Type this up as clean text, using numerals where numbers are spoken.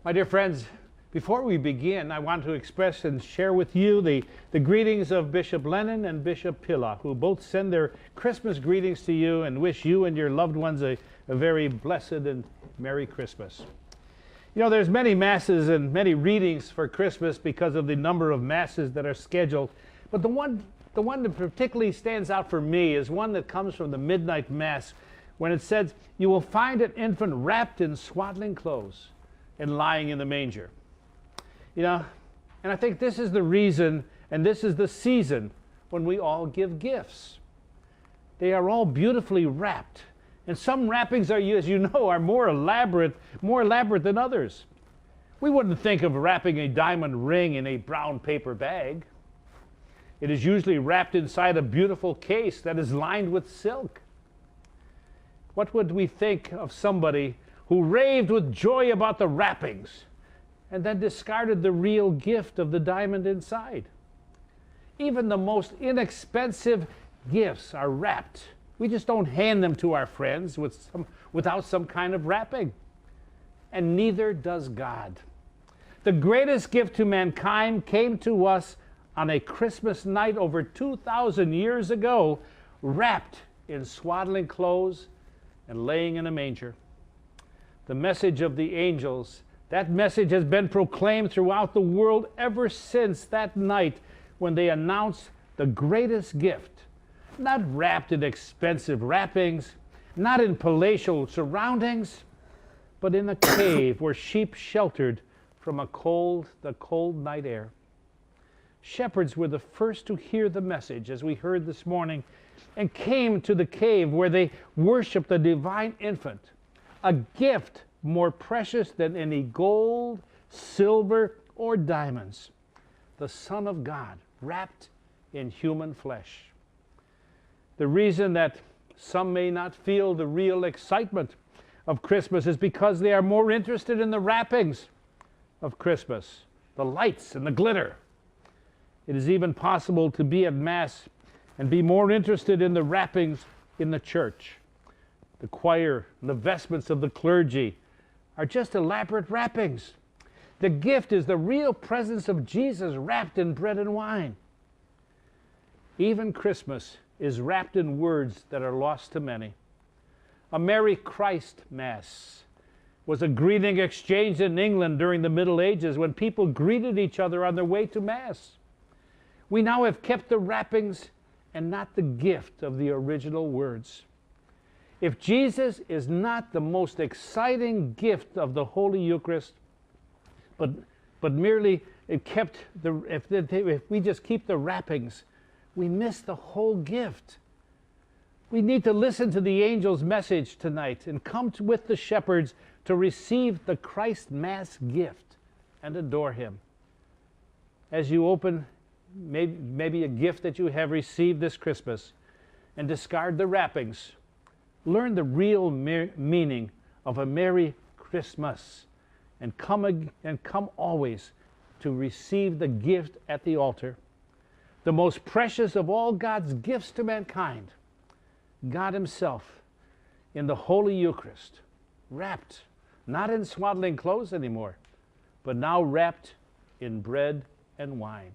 My dear friends, before we begin, I want to express and share with you the greetings of Bishop Lennon and Bishop Pilla, who both send their Christmas greetings to you and wish you and your loved ones a very blessed and Merry Christmas. You know, there's many masses and many readings for Christmas because of the number of masses that are scheduled, but the one that particularly stands out for me is one that comes from the Midnight Mass, when it says, "You will find an infant wrapped in swaddling clothes and lying in the manger." You know, and I think this is the reason, and this is the season when we all give gifts. They are all beautifully wrapped, and some wrappings are, as you know, are more elaborate than others. We wouldn't think of wrapping a diamond ring in a brown paper bag. It is usually wrapped inside a beautiful case that is lined with silk. What would we think of somebody who raved with joy about the wrappings and then discarded the real gift of the diamond inside? Even the most inexpensive gifts are wrapped. We just don't hand them to our friends without some kind of wrapping. And neither does God. The greatest gift to mankind came to us on a Christmas night over 2,000 years ago, wrapped in swaddling clothes and laying in a manger. The message of the angels, that message has been proclaimed throughout the world ever since that night when they announced the greatest gift, not wrapped in expensive wrappings, not in palatial surroundings, but in a cave where sheep sheltered from the cold night air. Shepherds were the first to hear the message, as we heard this morning, and came to the cave where they worshiped the divine infant, a gift more precious than any gold, silver, or diamonds, the Son of God, wrapped in human flesh. The reason that some may not feel the real excitement of Christmas is because they are more interested in the wrappings of Christmas, the lights and the glitter. It is even possible to be at Mass and be more interested in the wrappings in the church. The choir and the vestments of the clergy are just elaborate wrappings. The gift is the real presence of Jesus wrapped in bread and wine. Even Christmas is wrapped in words that are lost to many. A Merry Christ Mass was a greeting exchanged in England during the Middle Ages when people greeted each other on their way to Mass. We now have kept the wrappings and not the gift of the original words. If Jesus is not the most exciting gift of the Holy Eucharist, but merely if we just keep the wrappings, we miss the whole gift. We need to listen to the angel's message tonight and come with the shepherds to receive the Christ Mass gift and adore him. As you open maybe a gift that you have received this Christmas and discard the wrappings, learn the real meaning of a Merry Christmas and come always to receive the gift at the altar. The most precious of all God's gifts to mankind, God himself in the Holy Eucharist, wrapped, not in swaddling clothes anymore, but now wrapped in bread and wine.